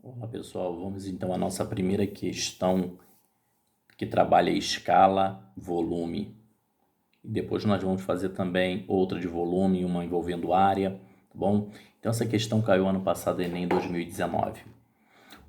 Olá pessoal, vamos então à nossa primeira questão que trabalha escala, volume. E depois nós vamos fazer também outra de volume, uma envolvendo área, tá bom? Então essa questão caiu ano passado, Enem 2019.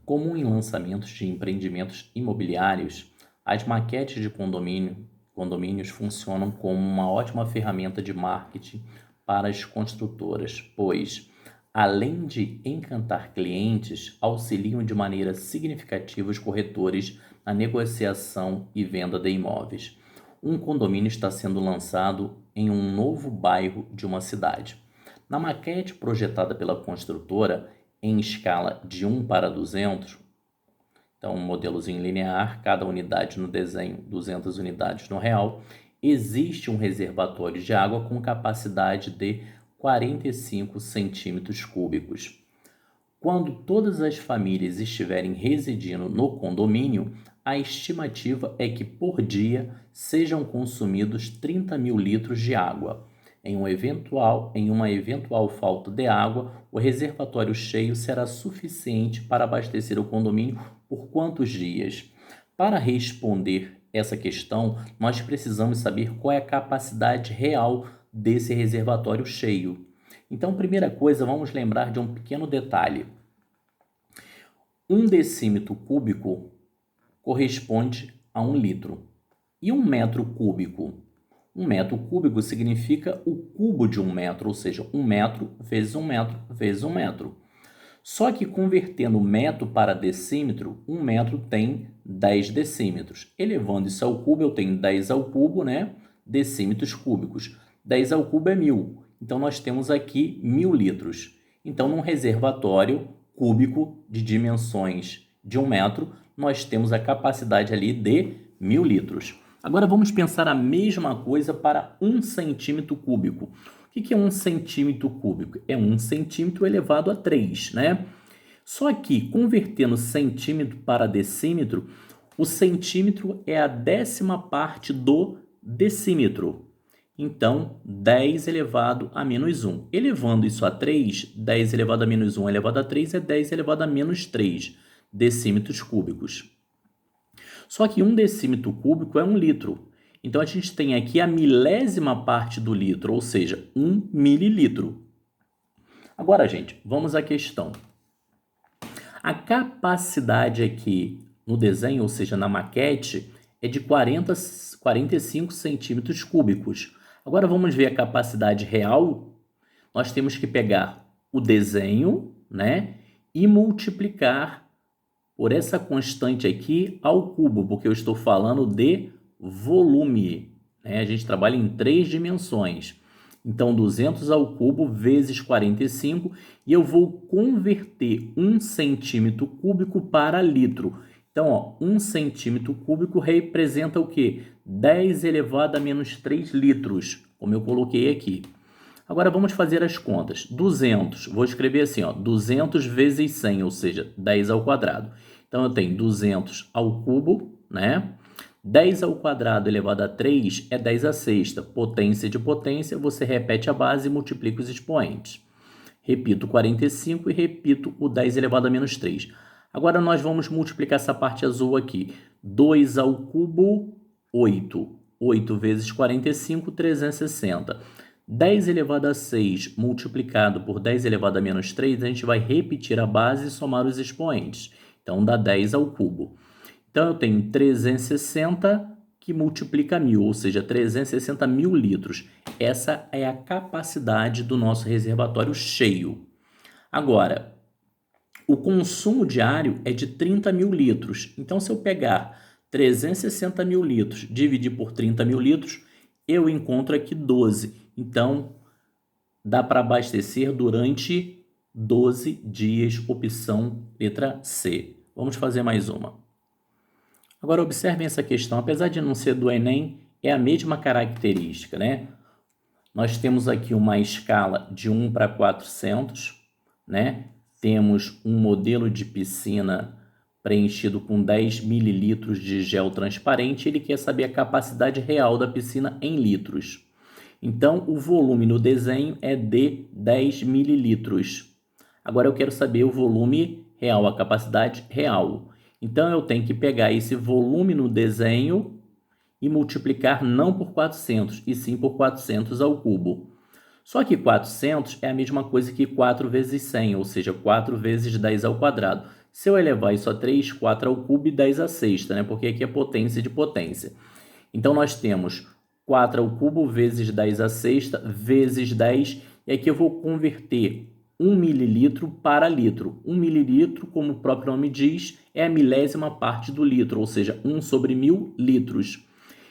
Comum em lançamentos de empreendimentos imobiliários, as maquetes de condomínios funcionam como uma ótima ferramenta de marketing para as construtoras, pois, além de encantar clientes, auxiliam de maneira significativa os corretores na negociação e venda de imóveis. Um condomínio está sendo lançado em um novo bairro de uma cidade. Na maquete projetada pela construtora, em escala de 1 para 200, então um modelozinho linear, cada unidade no desenho, 200 unidades no real, existe um reservatório de água com capacidade de 45 centímetros cúbicos. Quando todas as famílias estiverem residindo no condomínio, a estimativa é que por dia sejam consumidos 30 mil litros de água. Em uma eventual falta de água, o reservatório cheio será suficiente para abastecer o condomínio por quantos dias? Para responder essa questão, nós precisamos saber qual é a capacidade real desse reservatório cheio. Então, primeira coisa, vamos lembrar de um pequeno detalhe. 1 decímetro cúbico corresponde a 1 litro. E 1 metro cúbico? 1 metro cúbico significa o cubo de 1 metro, ou seja, 1 metro vezes 1 metro vezes 1 metro. Só que convertendo metro para decímetro, 1 metro tem 10 decímetros. Elevando isso ao cubo, eu tenho 10 ao cubo, né? Decímetros cúbicos. 10 ao cubo é 1000. Então, nós temos aqui 1000 litros. Então, num reservatório cúbico de dimensões de 1 metro, nós temos a capacidade ali de 1000 litros. Agora, vamos pensar a mesma coisa para 1 centímetro cúbico. O que é 1 centímetro cúbico? É 1 centímetro elevado a 3, né? Só que, convertendo centímetro para decímetro, o centímetro é a 10ª parte do decímetro. Então, 10 elevado a menos 1. Elevando isso a 3, 10 elevado a menos 1 elevado a 3 é 10 elevado a menos 3 decímetros cúbicos. Só que 1 decímetro cúbico é 1 litro. Então, a gente tem aqui a milésima parte do litro, ou seja, 1 mililitro. Agora, gente, vamos à questão. A capacidade aqui no desenho, ou seja, na maquete, é de 45 centímetros cúbicos. Agora, vamos ver a capacidade real. Nós temos que pegar o desenho, né, e multiplicar por essa constante aqui ao cubo, porque eu estou falando de volume, né? A gente trabalha em 3 dimensões. Então, 200 ao cubo vezes 45, e eu vou converter 1 centímetro cúbico para litro. Então, ó, 1 centímetro cúbico representa o quê? 10 elevado a menos 3 litros, como eu coloquei aqui. Agora, vamos fazer as contas. 200, vou escrever assim, ó, 200 vezes 100, ou seja, 10 ao quadrado. Então, eu tenho 200 ao cubo, né? 10 ao quadrado elevado a 3 é 10 à sexta. Potência de potência, você repete a base e multiplica os expoentes. Repito 45 e repito o 10 elevado a menos 3. Agora, nós vamos multiplicar essa parte azul aqui. 2 ao cubo, 8. 8 vezes 45, 360. 10 elevado a 6 multiplicado por 10 elevado a menos 3, a gente vai repetir a base e somar os expoentes. Então, dá 10 ao cubo. Então, eu tenho 360 que multiplica 1000, ou seja, 360 mil litros. Essa é a capacidade do nosso reservatório cheio. Agora, o consumo diário é de 30 mil litros. Então, se eu pegar 360 mil litros, dividir por 30 mil litros, eu encontro aqui 12. Então, dá para abastecer durante 12 dias, opção letra C. Vamos fazer mais uma. Agora, observem essa questão. Apesar de não ser do Enem, é a mesma característica, né? Nós temos aqui uma escala de 1 para 400, né? Temos um modelo de piscina preenchido com 10 mililitros de gel transparente. Ele quer saber a capacidade real da piscina em litros. Então, o volume no desenho é de 10 mililitros. Agora, eu quero saber o volume real, a capacidade real. Então, eu tenho que pegar esse volume no desenho e multiplicar não por 400, e sim por 400 ao cubo. Só que 400 é a mesma coisa que 4 vezes 100, ou seja, 4 vezes 10 ao quadrado. Se eu elevar isso a 3, 4 ao cubo e 10 à sexta, né? Porque aqui é potência de potência. Então, nós temos 4 ao cubo vezes 10 à sexta vezes 10, e aqui eu vou converter 1 mililitro para litro. 1 mililitro, como o próprio nome diz, é a milésima parte do litro, ou seja, 1 sobre 1000 litros.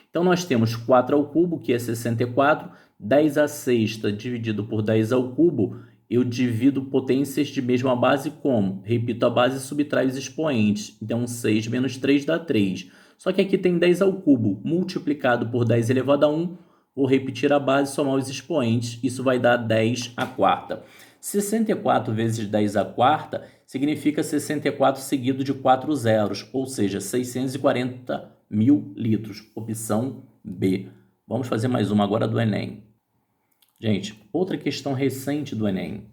Então, nós temos 4 ao cubo, que é 64, 10 à sexta dividido por 10 ao cubo, eu divido potências de mesma base como? Repito a base e subtraio os expoentes. Então, 6 menos 3 dá 3. Só que aqui tem 10 ao cubo, multiplicado por 10 elevado a 1, vou repetir a base e somar os expoentes, isso vai dar 10 à quarta. 64 vezes 10 à quarta significa 64 seguido de 4 zeros, ou seja, 640 mil litros. Opção B. Vamos fazer mais uma agora do Enem. Gente, outra questão recente do Enem.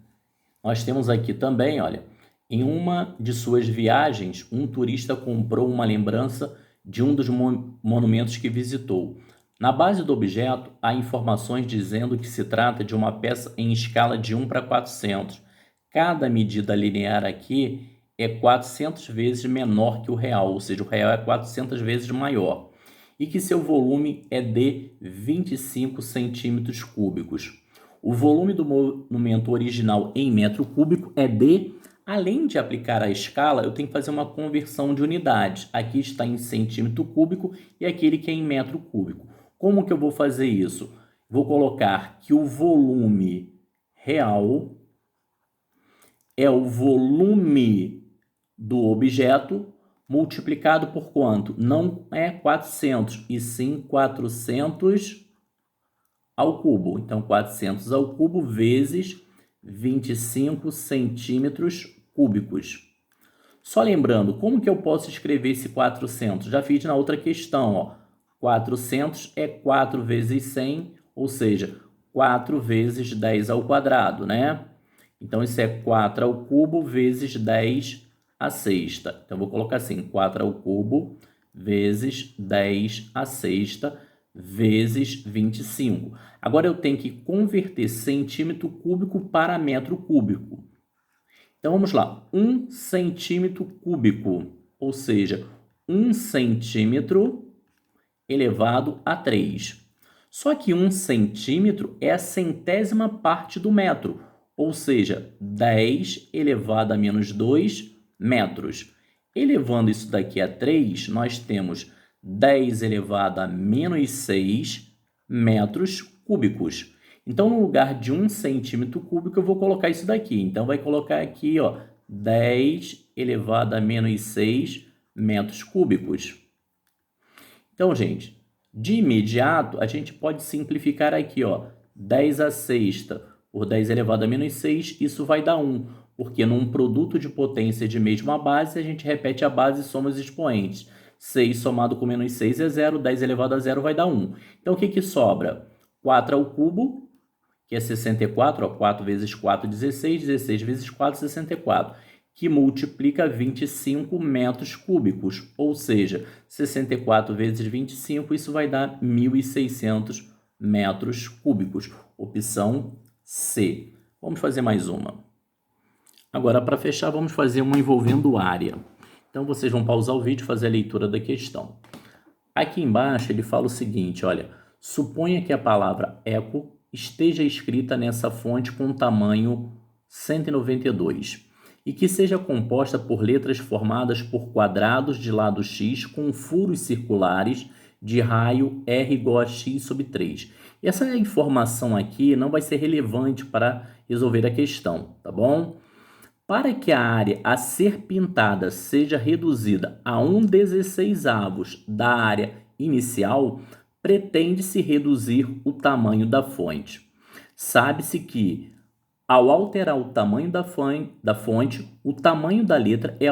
Nós temos aqui também, olha, em uma de suas viagens, um turista comprou uma lembrança de um dos monumentos que visitou. Na base do objeto, há informações dizendo que se trata de uma peça em escala de 1 para 400. Cada medida linear aqui é 400 vezes menor que o real, ou seja, o real é 400 vezes maior. E que seu volume é de 25 centímetros cúbicos. O volume do monumento original em metro cúbico é de... Além de aplicar a escala, eu tenho que fazer uma conversão de unidades. Aqui está em centímetro cúbico e aquele que é em metro cúbico. Como que eu vou fazer isso? Vou colocar que o volume real é o volume do objeto multiplicado por quanto? Não é 400, e sim 400 ao cubo. Então, 400 ao cubo vezes 25 centímetros cúbicos. Só lembrando, como que eu posso escrever esse 400? Já fiz na outra questão, ó. 400 é 4 vezes 100, ou seja, 4 vezes 10 ao quadrado, né? Então, isso é 4 ao cubo vezes 10 à sexta. Então, eu vou colocar assim, 4 ao cubo vezes 10 à sexta vezes 25. Agora, eu tenho que converter centímetro cúbico para metro cúbico. Então, vamos lá. 1 centímetro cúbico, ou seja, 1 centímetro elevado a 3. Só que 1 centímetro é a centésima parte do metro, ou seja, 10 elevado a menos 2 metros. Elevando isso daqui a 3, nós temos 10 elevado a menos 6 metros cúbicos. Então, no lugar de 1 centímetro cúbico, eu vou colocar isso daqui. Então, vai colocar aqui, ó, 10 elevado a menos 6 metros cúbicos. Então, gente, de imediato, a gente pode simplificar aqui, ó, 10 à sexta por 10 elevado a menos 6, isso vai dar 1, porque num produto de potência de mesma base, a gente repete a base e soma os expoentes. 6 somado com menos 6 é 0, 10 elevado a 0 vai dar 1. Então, o que que sobra? 4 ao cubo, que é 64, ó, 4 vezes 4, 16, 16 vezes 4, 64. Que multiplica 25 metros cúbicos, ou seja, 64 vezes 25, isso vai dar 1.600 metros cúbicos. Opção C. Vamos fazer mais uma. Agora, para fechar, vamos fazer uma envolvendo área. Então, vocês vão pausar o vídeo e fazer a leitura da questão. Aqui embaixo, ele fala o seguinte, olha, suponha que a palavra eco esteja escrita nessa fonte com tamanho 192 e que seja composta por letras formadas por quadrados de lado x com furos circulares de raio r igual a x sobre 3. E essa informação aqui não vai ser relevante para resolver a questão, tá bom? Para que a área a ser pintada seja reduzida a 1/16 da área inicial, pretende-se reduzir o tamanho da fonte. Sabe-se que, ao alterar o tamanho da fonte, o tamanho da letra é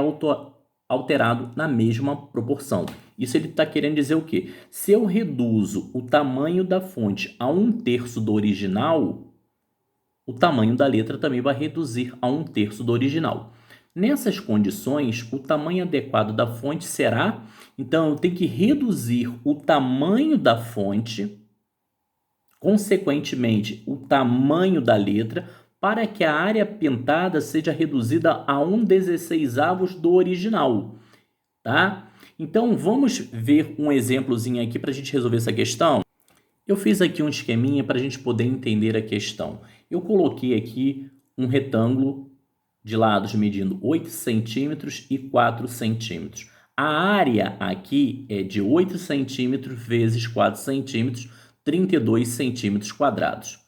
alterado na mesma proporção. Isso ele está querendo dizer o quê? Se eu reduzo o tamanho da fonte a 1/3 do original, o tamanho da letra também vai reduzir a 1/3 do original. Nessas condições, o tamanho adequado da fonte será, então eu tenho que reduzir o tamanho da fonte, consequentemente o tamanho da letra, para que a área pintada seja reduzida a 1/16 do original, tá? Então vamos ver um exemplozinho aqui para a gente resolver essa questão. Eu fiz aqui um esqueminha para a gente poder entender a questão. Eu coloquei aqui um retângulo de lados medindo 8 centímetros e 4 centímetros. A área aqui é de 8 centímetros vezes 4 centímetros, 32 centímetros quadrados.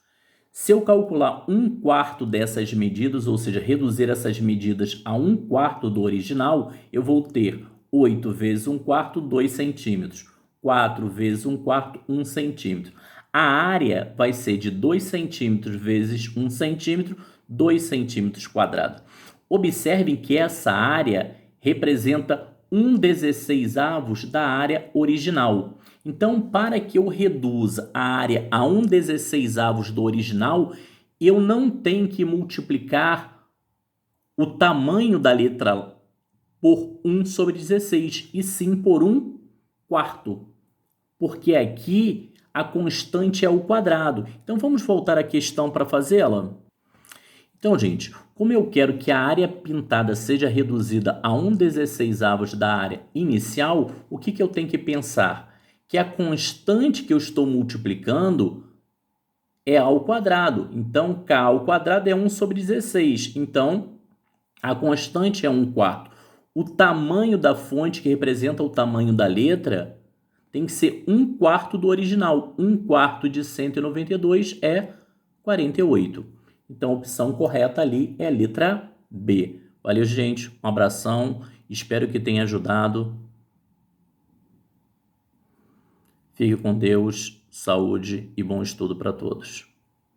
Se eu calcular 1/4 dessas medidas, ou seja, reduzir essas medidas a 1/4 do original, eu vou ter 8 vezes 1/4, 2 centímetros. 4 vezes 1/4, 1 centímetro. A área vai ser de 2 centímetros vezes 1 centímetro, 2 centímetros quadrados. Observem que essa área representa 1/16 da área original. Então, para que eu reduza a área a 1/16 do original, eu não tenho que multiplicar o tamanho da letra por 1/16, e sim por 1/4. Porque aqui a constante é o quadrado. Então, vamos voltar à questão para fazê-la? Então, gente, como eu quero que a área pintada seja reduzida a 1/16 da área inicial, o que eu tenho que pensar? Que a constante que eu estou multiplicando é ao quadrado. Então, k ao quadrado é 1/16. Então, a constante é 1/4. O tamanho da fonte, que representa o tamanho da letra, tem que ser 1/4 do original. 1/4 de 192 é 48. Então, a opção correta ali é a letra B. Valeu, gente. Um abração. Espero que tenha ajudado. Fique com Deus, saúde e bom estudo para todos.